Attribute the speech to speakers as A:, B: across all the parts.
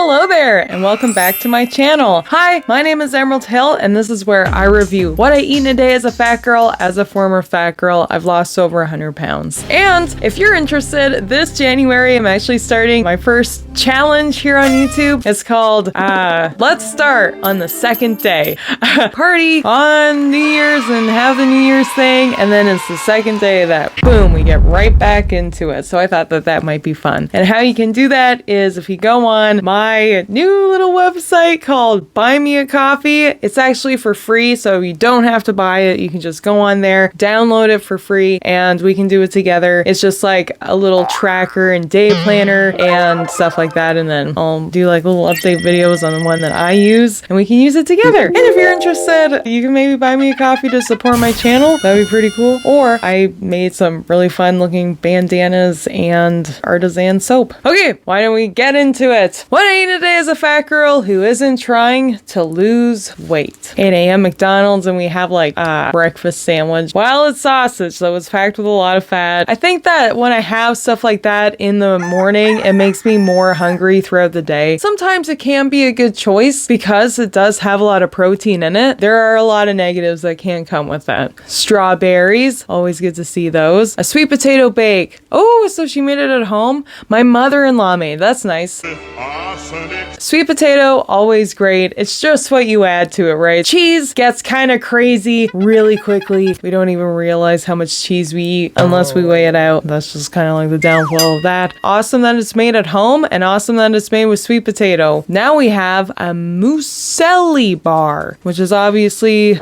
A: hello there, and welcome back to my channel. Hi, my name is Emerald Hill, and this is where I review what I eat in a day as a fat girl. As a former fat girl, I've lost over 100 pounds. And if you're interested, this January, I'm actually starting my first challenge here on YouTube. It's called, Let's Start on the Second Day. Party on New Year's and have the New Year's thing, and then it's the second day that, boom, we get right back into it. So I thought that that might be fun. And how you can do that is if you go on my new little website called Buy Me a Coffee. It's actually for free, so you don't have to buy it. You can just go on there, download it for free, and we can do it together. It's just like a little tracker and day planner and stuff like that. And then I'll do like little update videos on the one that I use, and we can use it together. And if you're interested, you can maybe buy me a coffee to support my channel. That'd be pretty cool. Or I made some really fun looking bandanas and artisan soap. Okay, why don't we get into it? What I eat today is a fat girl who isn't trying to lose weight. 8 a.m. McDonald's, and we have like a breakfast sandwich. While it's sausage, so it's packed with a lot of fat. I think that when I have stuff like that in the morning, it makes me more hungry throughout the day. Sometimes it can be a good choice because it does have a lot of protein in it. There are a lot of negatives that can come with that. Strawberries, always good to see those. A sweet potato bake. Oh, so she made it at home? My mother-in-law made. That's nice. Sweet potato, always great. It's just what you add to it, right? Cheese gets kind of crazy really quickly. We don't even realize how much cheese we eat unless we weigh it out. That's just kind of like the downfall of that. Awesome that it's made at home, and awesome that it's made with sweet potato. Now we have a muesli bar, which is obviously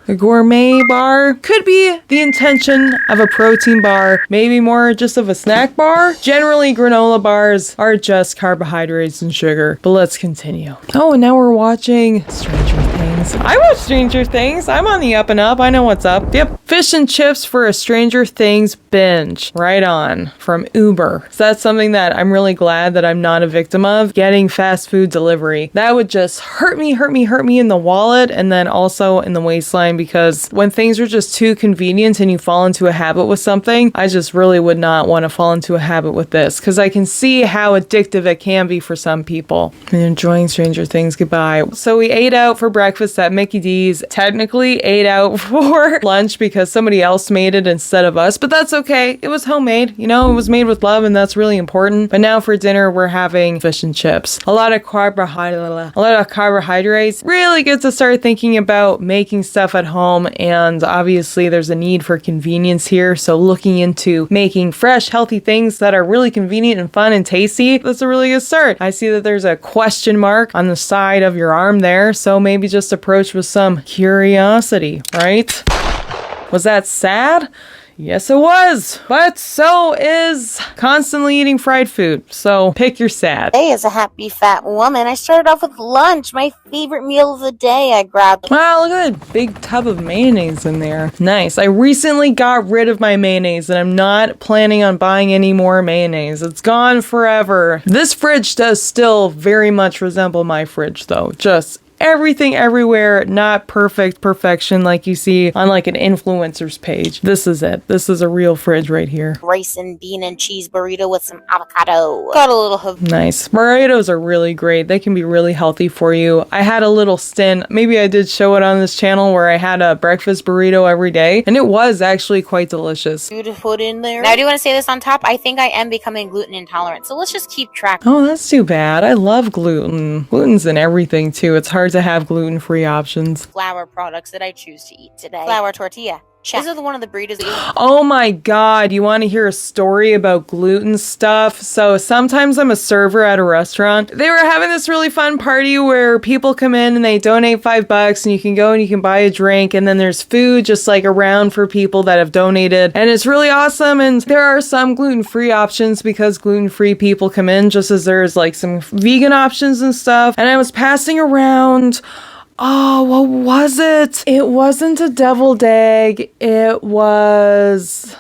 A: a gourmet bar. Could be the intention of a protein bar, maybe more just of a snack bar. Generally, granola bars are just carbohydrates and sugar, but let's continue. Oh, and now we're watching Stranger Things. I watch Stranger Things. I'm on the up and up. I know what's up. Yep. Fish and chips for a Stranger Things binge. Right on. From Uber. So that's something that I'm really glad that I'm not a victim of. Getting fast food delivery. That would just hurt me in the wallet, and then also in the waistline, because when things are just too convenient and you fall into a habit with something, I just really would not want to fall into a habit with this, because I can see how addictive it can be for some people. And enjoying Stranger Things. Goodbye. So we ate out for breakfast at Mickey D's. Technically ate out for lunch because somebody else made it instead of us, but that's okay. It was homemade. You know, it was made with love, and that's really important. But now for dinner, we're having fish and chips. A lot of carbohydrates. Really good to start thinking about making stuff at home, and obviously there's a need for convenience here, so looking into making fresh, healthy things that are really convenient and fun and tasty, that's a really good start. I see that there's a question mark on the side of your arm there, so maybe just approach with some curiosity, right? Was that sad? Yes, it was. But so is constantly eating fried food. So pick your sad.
B: Hey, as a happy fat woman, I started off with lunch, my favorite meal of the day. I grabbed...
A: Wow, look at that big tub of mayonnaise in there. Nice. I recently got rid of my mayonnaise, and I'm not planning on buying any more mayonnaise. It's gone forever. This fridge does still very much resemble my fridge, though. Just everything everywhere, not perfection like you see on like an influencer's page. This is it. This is a real fridge right here.
B: Rice and bean and cheese burrito with some avocado. Got a little...
A: Nice. Burritos are really great. They can be really healthy for you. I had a little stint, maybe I did show it on this channel, where I had a breakfast burrito every day, and it was actually quite delicious.
B: You to put in there. Now I do want to say this on top. I think I am becoming gluten intolerant, so let's just keep track.
A: Oh, that's too bad. I love gluten. Gluten's in everything too. It's hard to have gluten-free options.
B: Flour products that I choose to eat today. Flour tortilla. These are one of the burritos that you...
A: Oh my god, you want to hear a story about gluten stuff? So sometimes I'm a server at a restaurant. They were having this really fun party where people come in and they donate $5 and you can go and you can buy a drink, and then there's food just like around for people that have donated, and it's really awesome. And there are some gluten-free options because gluten-free people come in, just as there's like some vegan options and stuff. And I was passing around... Oh, what was it? It wasn't a deviled egg. It was...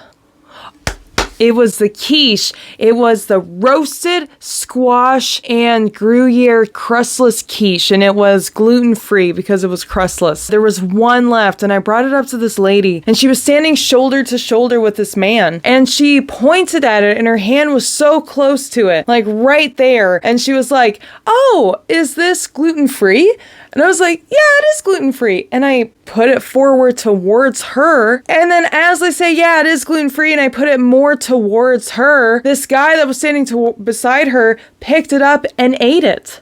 A: It was the quiche. It was the roasted squash and Gruyere crustless quiche, and it was gluten-free because it was crustless. There was one left, and I brought it up to this lady, and she was standing shoulder to shoulder with this man, and she pointed at it, and her hand was so close to it, like right there, and she was like, "Oh, is this gluten-free?" And I was like, "Yeah, it is gluten-free." And I put it forward towards her. And then as I say, "Yeah, it is gluten-free," and I put it more towards her, this guy that was standing beside her picked it up and ate it.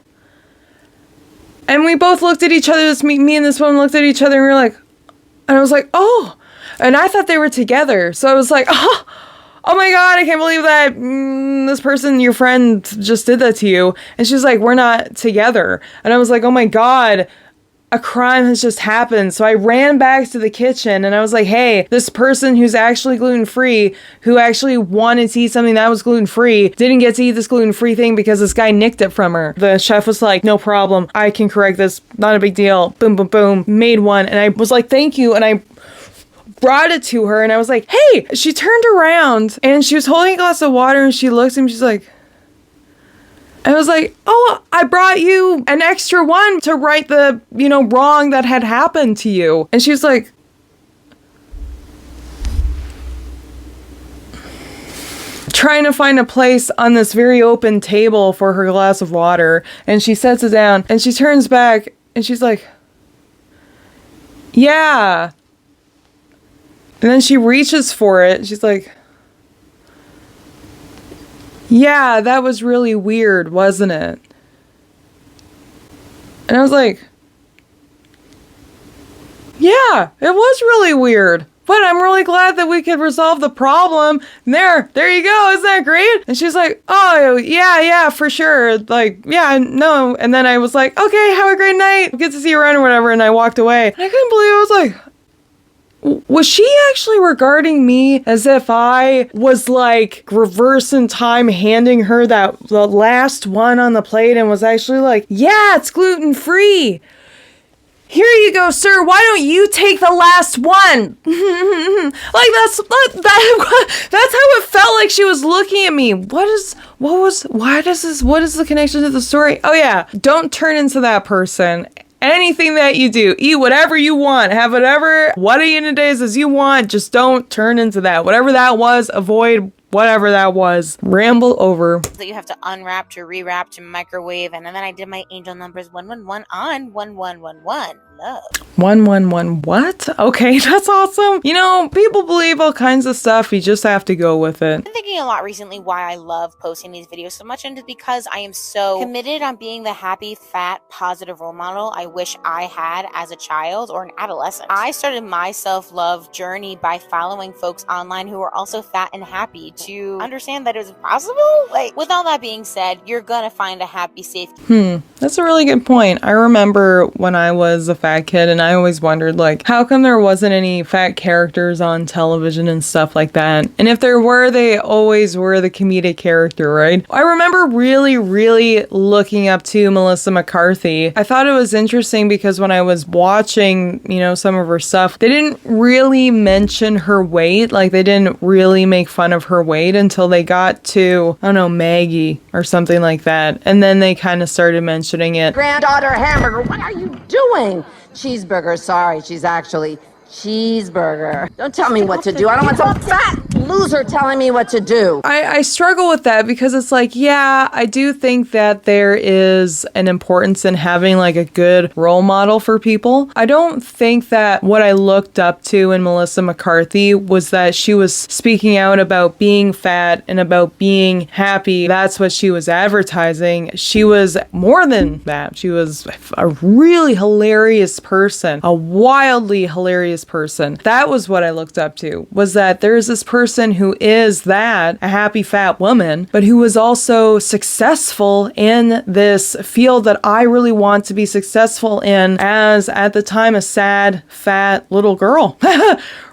A: And we both looked at each other, me and this woman looked at each other, and we were like, and I was like, "Oh." And I thought they were together. So I was like, oh my God, I can't believe that this person, your friend, just did that to you. And she's like, "We're not together." And I was like, oh my God, a crime has just happened. So I ran back to the kitchen and I was like, "Hey, this person who's actually gluten-free, who actually wanted to eat something that was gluten-free, didn't get to eat this gluten-free thing because this guy nicked it from her." The chef was like, "No problem. I can correct this. Not a big deal." Boom, boom, boom. Made one. And I was like, "Thank you." And I brought it to her and I was like, "Hey." She turned around and she was holding a glass of water and she looks at me, she's like, I was like, "Oh, I brought you an extra one to right the, wrong that had happened to you." And she was like, trying to find a place on this very open table for her glass of water. And she sets it down and she turns back and she's like, "Yeah." And then she reaches for it. She's like, "Yeah, that was really weird, wasn't it?" And I was like, "Yeah, it was really weird. But I'm really glad that we could resolve the problem. There you go. Isn't that great?" And she's like, "Oh, yeah, for sure. Like, yeah, no." And then I was like, "Okay, have a great night. Good to see you around," or whatever. And I walked away. And I couldn't believe it. I was like, was she actually regarding me as if I was like reverse in time handing her the last one on the plate and was actually like, "Yeah, it's gluten-free. Here you go, sir. Why don't you take the last one?" Like that's how it felt like she was looking at me. What is the connection to the story? Oh yeah, don't turn into that person. Anything that you do, eat whatever you want, have what a unit days as you want, just don't turn into that. Whatever that was, avoid whatever that was. Ramble over.
B: That you have to unwrap to rewrap to microwave, and then I did my angel numbers 111 on 1111. Love.
A: 111 what? Okay, that's awesome. People believe all kinds of stuff. You just have to go with it.
B: I've been thinking a lot recently why I love posting these videos so much, and it's because I am so committed on being the happy, fat, positive role model I wish I had as a child or an adolescent. I started my self-love journey by following folks online who are also fat and happy to understand that it was possible. Like, with all that being said, you're gonna find a happy, safe.
A: That's a really good point. I remember when I was a fat kid and I always wondered, like, how come there wasn't any fat characters on television and stuff like that? And if there were, they always were the comedic character, right? I remember really, really looking up to Melissa McCarthy. I thought it was interesting because when I was watching, some of her stuff, they didn't really mention her weight. Like, they didn't really make fun of her weight until they got to, I don't know, Maggie or something like that. And then they kind of started mentioning it.
C: "Granddaughter hamburger, what are you doing?" "Cheeseburger, sorry, she's actually cheeseburger." "Don't tell me what to do. I don't want some fat loser telling me what to do."
A: I struggle with that because it's like, yeah, I do think that there is an importance in having like a good role model for people. I don't think that what I looked up to in Melissa McCarthy was that she was speaking out about being fat and about being happy. That's what she was advertising. She was more than that. She was a really hilarious person, a wildly hilarious person. That was what I looked up to, was that there's this person who is that, a happy fat woman, but who was also successful in this field that I really want to be successful in as, at the time, a sad, fat little girl.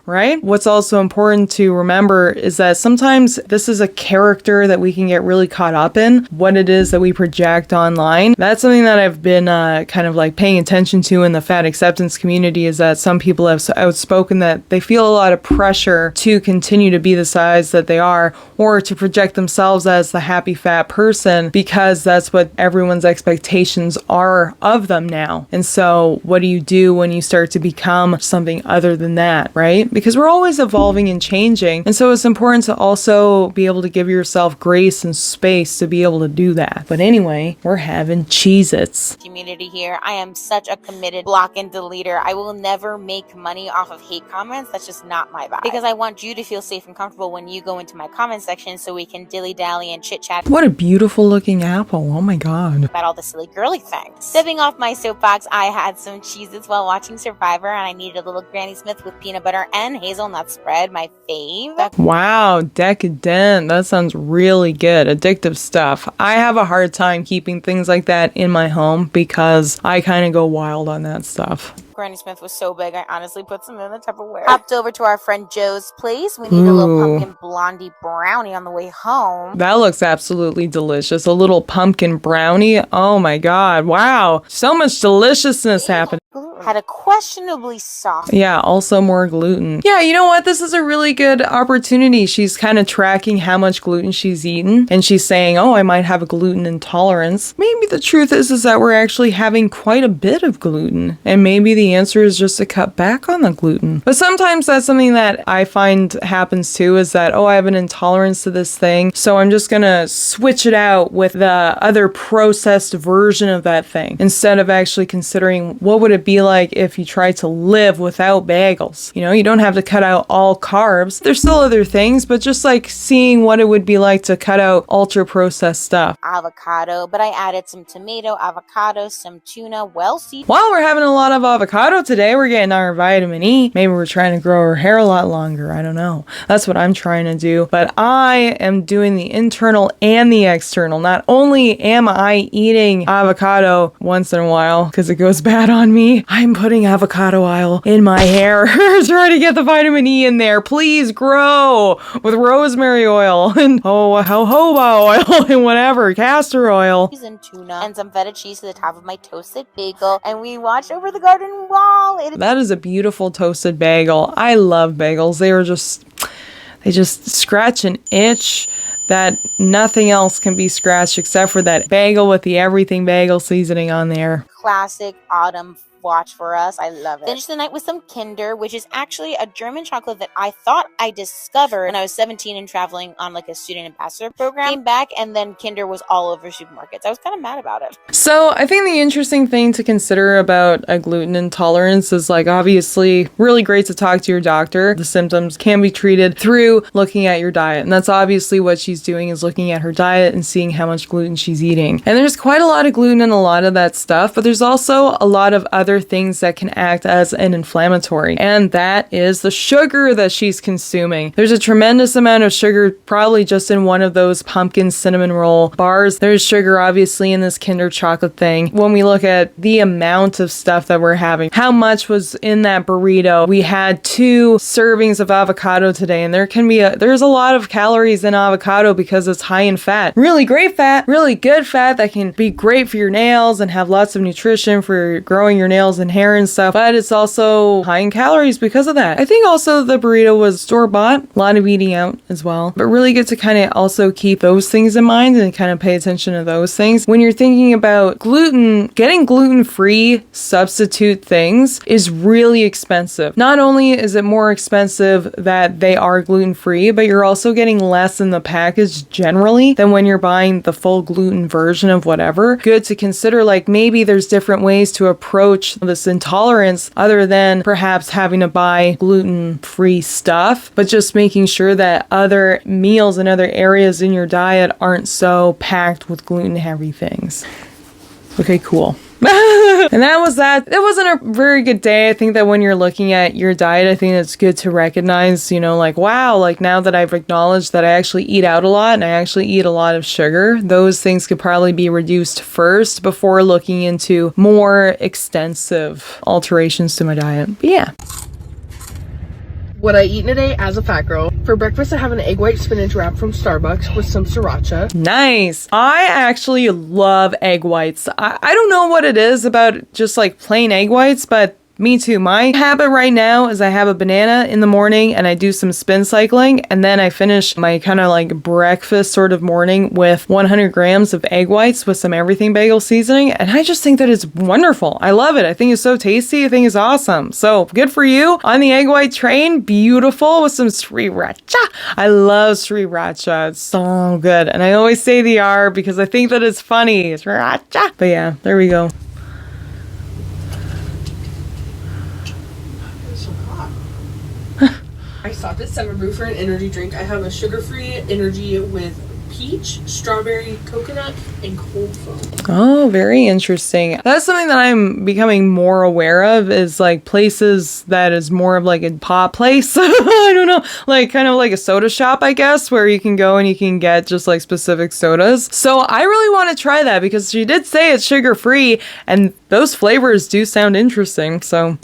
A: right? What's also important to remember is that sometimes this is a character that we can get really caught up in, what it is that we project online. That's something that I've been kind of like paying attention to in the fat acceptance community, is that some people have outspoken that they feel a lot of pressure to continue to be the size that they are, or to project themselves as the happy fat person, because that's what everyone's expectations are of them now. And so what do you do when you start to become something other than that, right? Because we're always evolving and changing. And so it's important to also be able to give yourself grace and space to be able to do that. But anyway, we're having Cheez-Its.
B: Community here. I am such a committed block and deleter. I will never make money off of hate comments. That's just not my vibe. Because I want you to feel safe and comfortable when you go into my comment section, so we can dilly-dally and chit-chat.
A: What a beautiful looking apple. Oh my God.
B: About all the silly girly things. Stepping off my soapbox, I had some Cheez-Its while watching Survivor, and I needed a little Granny Smith with peanut butter and hazelnut spread, my fave.
A: Wow, decadent. That sounds really good. Addictive stuff. I have a hard time keeping things like that in my home because I kind of go wild on that stuff.
B: Granny Smith was so big, I honestly put some in the Tupperware. Hopped over to our friend Joe's place. We need a little pumpkin blondie brownie on the way home.
A: That looks absolutely delicious. A little pumpkin brownie. Oh my God. Wow. So much deliciousness happening.
B: Had a questionably soft.
A: Yeah, also more gluten. Yeah, you know what? This is a really good opportunity. She's kind of tracking how much gluten she's eaten, and she's saying, oh, I might have a gluten intolerance. Maybe the truth is that we're actually having quite a bit of gluten, and maybe the answer is just to cut back on the gluten. But sometimes that's something that I find happens too, is that, oh, I have an intolerance to this thing, so I'm just gonna switch it out with the other processed version of that thing, instead of actually considering what would it be like if you try to live without bagels. You know, you don't have to cut out all carbs. There's still other things, but just like seeing what it would be like to cut out ultra processed stuff.
B: Avocado, but I added some tomato, avocado, some tuna, well seasoned.
A: While we're having a lot of avocado today, we're getting our vitamin E. Maybe we're trying to grow our hair a lot longer. I don't know. That's what I'm trying to do. But I am doing the internal and the external. Not only am I eating avocado once in a while because it goes bad on me, I'm putting avocado oil in my hair trying to get the vitamin E in there. Please grow with rosemary oil and jojoba oil and whatever, castor oil.
B: And tuna and some feta cheese to the top of my toasted bagel, and we watched over the garden wall.
A: That is a beautiful toasted bagel. I love bagels. They just scratch an itch that nothing else can be scratched except for that bagel with the everything bagel seasoning on there.
B: Classic autumn watch for us. I love it. Finished the night with some Kinder, which is actually a German chocolate that I thought I discovered when I was 17 and traveling on like a student ambassador program. Came back and then Kinder was all over supermarkets. I was kind of mad about it.
A: So I think the interesting thing to consider about a gluten intolerance is, like, obviously really great to talk to your doctor. The symptoms can be treated through looking at your diet. And that's obviously what she's doing, is looking at her diet and seeing how much gluten she's eating. And there's quite a lot of gluten in a lot of that stuff, but there's also a lot of other things that can act as an inflammatory, and that is the sugar that she's consuming. There's a tremendous amount of sugar probably just in one of those pumpkin cinnamon roll bars. There's sugar obviously in this Kinder chocolate thing. When we look at the amount of stuff that we're having, how much was in that burrito? We had 2 servings of avocado today, and there's a lot of calories in avocado because it's high in fat. Really great fat, really good fat that can be great for your nails and have lots of nutrition for growing your nails and hair and stuff, but it's also high in calories because of that. I think also the burrito was store-bought, a lot of eating out as well, but really good to kind of also keep those things in mind and kind of pay attention to those things. When you're thinking about gluten, getting gluten-free substitute things is really expensive. Not only is it more expensive that they are gluten-free, but you're also getting less in the package generally than when you're buying the full gluten version of whatever. Good to consider, like, maybe there's different ways to approach this intolerance other than perhaps having to buy gluten-free stuff, but just making sure that other meals and other areas in your diet aren't so packed with gluten-heavy things. Okay, cool. And that was that. It wasn't a very good day. I think that when you're looking at your diet, I think it's good to recognize, like, wow, like now that I've acknowledged that I actually eat out a lot and I actually eat a lot of sugar, those things could probably be reduced first before looking into more extensive alterations to my diet. But yeah.
D: What I eat in a day as a fat girl. For breakfast, I have an egg white spinach wrap from Starbucks with some sriracha.
A: Nice. I actually love egg whites. I don't know what it is about just like plain egg whites, but me too. My habit right now is I have a banana in the morning and I do some spin cycling, and then I finish my kind of like breakfast sort of morning with 100 grams of egg whites with some everything bagel seasoning, and I just think that it's wonderful. I love it. I think it's so tasty. I think it's awesome. So good for you on the egg white train. Beautiful with some sriracha. I love sriracha. It's so good. And I always say the R because I think that it's funny. Sriracha. But yeah, there we go.
D: I stopped at Summer Brew for an energy drink. I have a sugar-free energy with peach, strawberry, coconut, and cold foam.
A: Oh, very interesting. That's something that I'm becoming more aware of, is like places that is more of like a pop place. I don't know, like kind of like a soda shop, I guess, where you can go and you can get just like specific sodas. So I really want to try that because she did say it's sugar-free and those flavors do sound interesting. So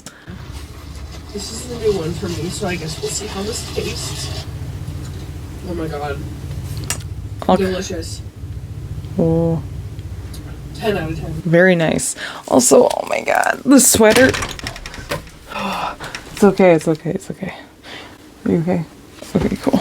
D: this is the new one for me, so I guess we'll see how this tastes. Oh my god.
A: Okay.
D: Delicious.
A: Oh,
D: 10 out of 10.
A: very nice. Also, oh my god, the sweater. It's okay, it's okay, it's okay. Are you okay? Okay, cool.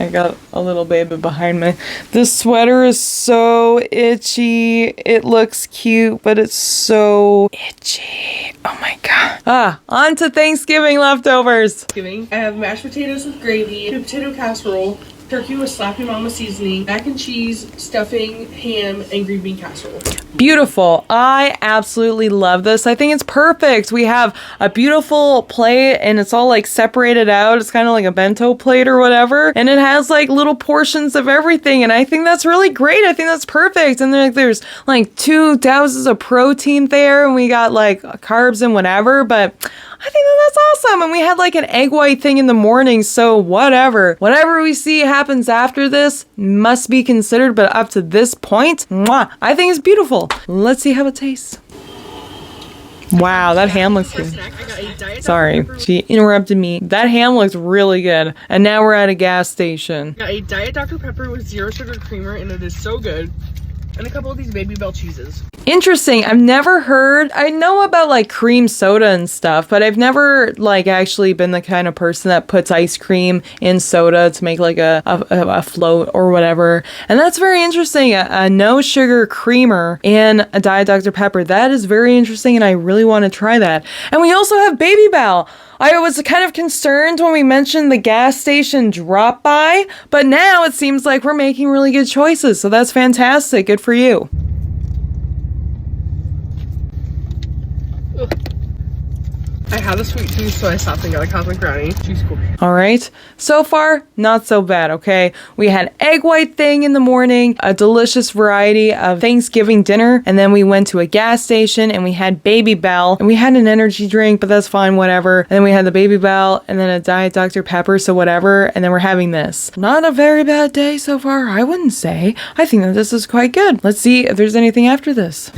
A: I got a little baby behind me. This sweater is so itchy. It looks cute, but it's so itchy. Oh my god. On to Thanksgiving leftovers.
D: I have mashed potatoes with gravy, sweet potato casserole, turkey with Slappy Mama seasoning, mac and cheese, stuffing, ham, and green bean casserole.
A: Beautiful. I absolutely love this. I think it's perfect. We have a beautiful plate and it's all like separated out. It's kind of like a bento plate or whatever. And it has like little portions of everything. And I think that's really great. I think that's perfect. And then like, there's like 2 ounces of protein there and we got like carbs and whatever. But I think that that's awesome. And we had like an egg white thing in the morning. So whatever we see happens after this must be considered. But up to this point, mwah, I think it's beautiful. Let's see how it tastes. Wow, that ham looks good. Sorry, she interrupted me. That ham looks really good. And now we're at a gas station.
D: Got a Diet Dr. Pepper with 0 sugar creamer, and it is so good. And a couple of these Baby Bell cheeses.
A: Interesting. I've never heard, I know about like cream soda and stuff, but I've never like actually been the kind of person that puts ice cream in soda to make like a float or whatever. And that's very interesting. A no sugar creamer in a Diet Dr. Pepper. That is very interesting and I really want to try that. And we also have Baby Bell. I was kind of concerned when we mentioned the gas station drop by, but now it seems like we're making really good choices. So that's fantastic. Good for you.
D: I have a sweet tooth, so I stopped and got a cosmic brownie. She's cool.
A: All right. So far, not so bad, okay? We had egg white thing in the morning, a delicious variety of Thanksgiving dinner, and then we went to a gas station and we had Baby Bell, and we had an energy drink, but that's fine, whatever. And then we had the Baby Bell and then a Diet Dr. Pepper, so whatever, and then we're having this. Not a very bad day so far, I wouldn't say. I think that this is quite good. Let's see if there's anything after this.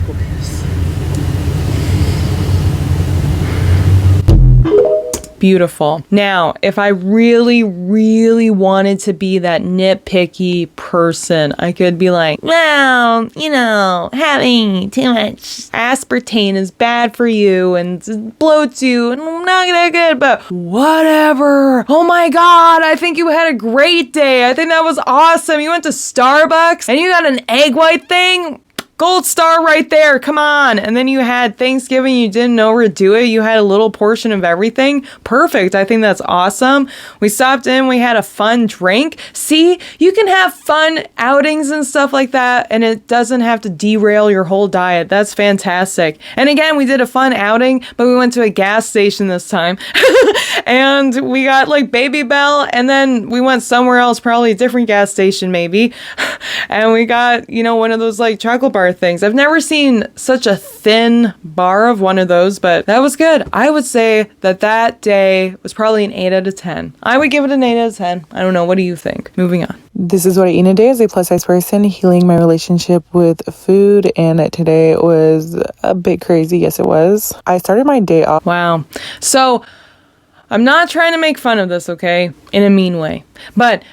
A: Beautiful. Now, if I really, really wanted to be that nitpicky person, I could be like, well, you know, having too much aspartame is bad for you and bloats you and not that good, but whatever. Oh my God, I think you had a great day. I think that was awesome. You went to Starbucks and you got an egg white thing. Gold star right there, come on. And then you had Thanksgiving, you didn't overdo it. You had a little portion of everything. Perfect, I think that's awesome. We stopped in, we had a fun drink. See, you can have fun outings and stuff like that, and it doesn't have to derail your whole diet. That's fantastic. And again, we did a fun outing, but we went to a gas station this time. And we got like Baby Bell, and then we went somewhere else, probably a different gas station maybe. And we got, you know, one of those like chocolate bar things. I've never seen such a thin bar of one of those, but that was good. I would say that that day was probably an 8 out of 10. I would give it an 8 out of 10. I don't know. What do you think? Moving on.
E: This is what I eat in a day as a plus size person, healing my relationship with food. And today was a bit crazy. Yes, it was. I started my day off.
A: Wow. So I'm not trying to make fun of this, okay? In a mean way. But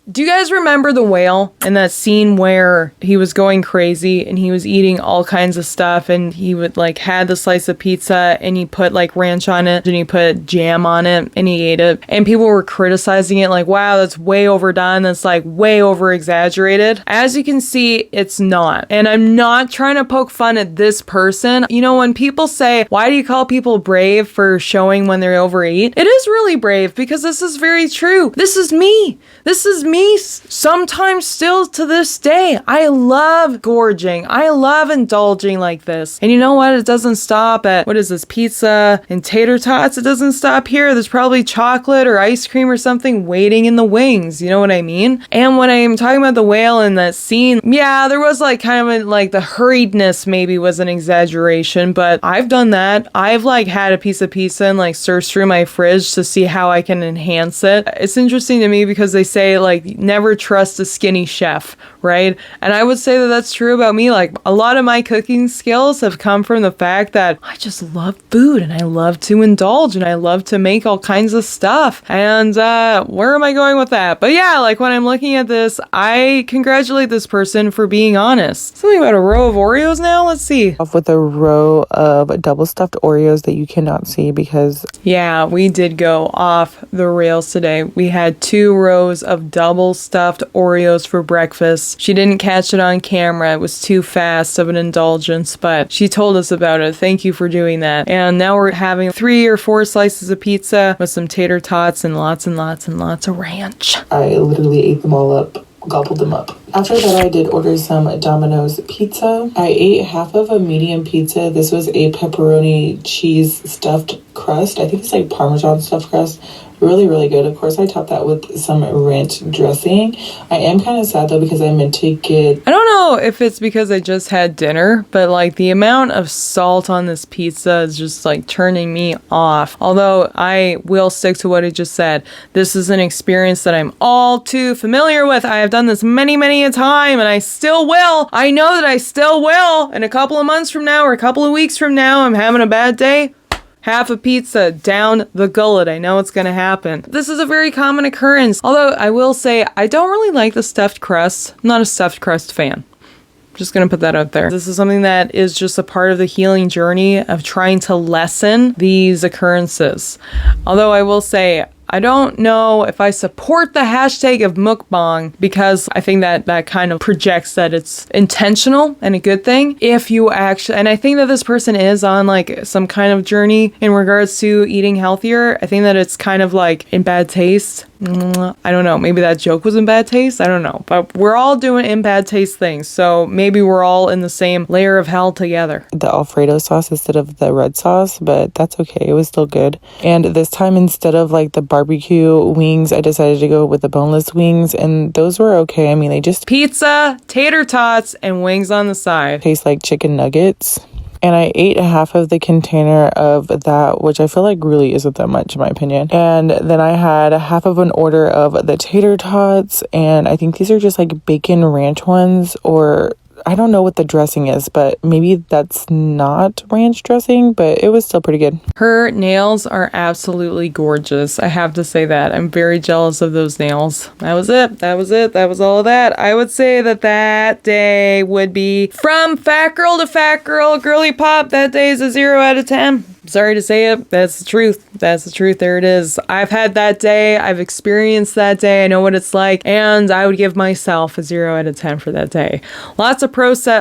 A: do you guys remember the whale in that scene where he was going crazy and he was eating all kinds of stuff and he would like had the slice of pizza and he put like ranch on it and he put jam on it and he ate it and people were criticizing it like, wow, that's way overdone. That's like way over exaggerated. As you can see, it's not. And I'm not trying to poke fun at this person. You know, when people say, why do you call people brave for showing when they overeat? It is really brave because this is very true. This is me. This is me sometimes still to this day. I love gorging. I love indulging like this. And you know what? It doesn't stop at, what is this, pizza and tater tots? It doesn't stop here. There's probably chocolate or ice cream or something waiting in the wings. You know what I mean? And when I'm talking about the whale in that scene, yeah, there was like kind of like the hurriedness maybe was an exaggeration, but I've done that. I've like had a piece of pizza and like searched through my fridge to see how I can enhance it. It's interesting to me because they say like never trust a skinny chef, right? And I would say that that's true about me. Like a lot of my cooking skills have come from the fact that I just love food and I love to indulge and I love to make all kinds of stuff. And where am I going with that? But yeah, like when I'm looking at this, I congratulate this person for being honest. Something about a row of Oreos now? Let's see.
E: Off with a row of double stuffed Oreos that you cannot see because
A: yeah, we did go off the rails today. We had 2 rows of double stuffed Oreos for breakfast. She didn't catch it on camera. It was too fast of an indulgence, but she told us about it. Thank you for doing that. And now we're having 3 or 4 slices of pizza with some tater tots and lots and lots and lots of ranch.
E: I literally ate them all up, gobbled them up. After that, I did order some Domino's pizza. I ate half of a medium pizza. This was a pepperoni cheese stuffed crust. I think it's like Parmesan stuffed crust. Really, really good. Of course, I topped that with some ranch dressing. I am kind of sad though because I meant to get...
A: I don't know if it's because I just had dinner, but like the amount of salt on this pizza is just like turning me off. Although I will stick to what I just said. This is an experience that I'm all too familiar with. I have done this many, many a time and I still will. I know that I still will. In a couple of months from now or a couple of weeks from now, I'm having a bad day. Half a pizza down the gullet. I know it's going to happen. This is a very common occurrence. Although I will say I don't really like the stuffed crust. I'm not a stuffed crust fan. Just going to put that out there. This is something that is just a part of the healing journey of trying to lessen these occurrences. Although I will say I don't know if I support the hashtag of mukbang because I think that that kind of projects that it's intentional and a good thing. If you actually, and I think that this person is on like some kind of journey in regards to eating healthier. I think that it's kind of like in bad taste. I don't know. Maybe that joke was in bad taste. I don't know. But we're all doing in bad taste things. So maybe we're all in the same layer of hell together.
E: The Alfredo sauce instead of the red sauce, but that's okay. It was still good. And this time, instead of like the barbecue wings, I decided to go with the boneless wings. And those were okay. I mean, they just
A: pizza, tater tots, and wings on the side.
E: Taste like chicken nuggets. And I ate half of the container of that, which I feel like really isn't that much in my opinion. And then I had half of an order of the tater tots. And I think these are just like bacon ranch ones, or I don't know what the dressing is, but maybe that's not ranch dressing, but it was still pretty good.
A: Her nails are absolutely gorgeous. I have to say that. I'm very jealous of those nails. That was it. That was it. That was all of that. I would say that that day would be from fat girl to fat girl, girly pop. That day is a 0 out of 10. Sorry to say it. That's the truth. That's the truth. There it is. I've had that day. I've experienced that day. I know what it's like. And I would give myself a 0 out of 10 for that day. Lots of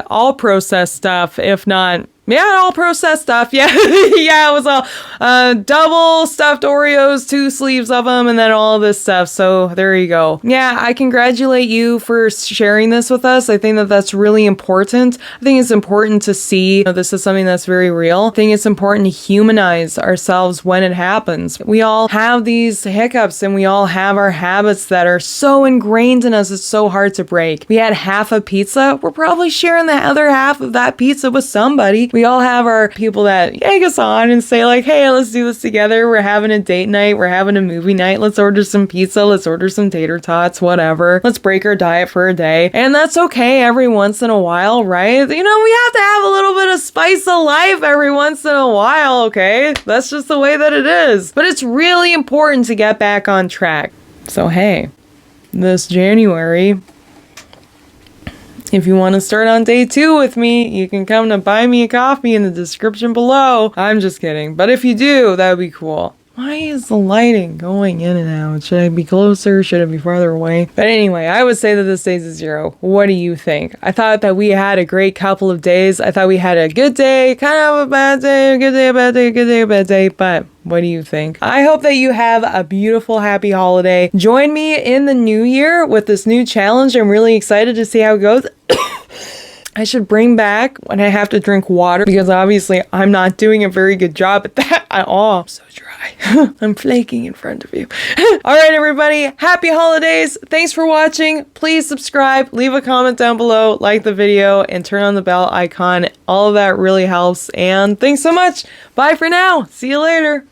A: all processed stuff, if not Yeah, all processed stuff. Yeah, yeah, it was all double stuffed Oreos, 2 sleeves of them, and then all this stuff. So there you go. Yeah, I congratulate you for sharing this with us. I think that that's really important. I think it's important to see this is something that's very real. I think it's important to humanize ourselves when it happens. We all have these hiccups and we all have our habits that are so ingrained in us, it's so hard to break. We had half a pizza. We're probably sharing the other half of that pizza with somebody. We all have our people that egg us on and say like, hey, let's do this together. We're having a date night. We're having a movie night. Let's order some pizza. Let's order some tater tots, whatever. Let's break our diet for a day. And that's okay every once in a while, right? You know, we have to have a little bit of spice slice of life every once in a while, okay? That's just the way that it is. But it's really important to get back on track. So hey, this January, if you want to start on day 2 with me, you can come to buy me a coffee in the description below. I'm just kidding. But if you do, that would be cool. Why is the lighting going in and out? Should I be closer? Should I be farther away? But anyway, I would say that this day's a 0. What do you think? I thought that we had a great couple of days. I thought we had a good day, kind of a bad day, a good day, a bad day, a good day, a bad day. But what do you think? I hope that you have a beautiful, happy holiday. Join me in the new year with this new challenge. I'm really excited to see how it goes. I should bring back when I have to drink water because obviously I'm not doing a very good job at that at all. I'm so dry. I'm flaking in front of you. All right, everybody. Happy holidays. Thanks for watching. Please subscribe, leave a comment down below, like the video, and turn on the bell icon. All of that really helps. And thanks so much. Bye for now. See you later.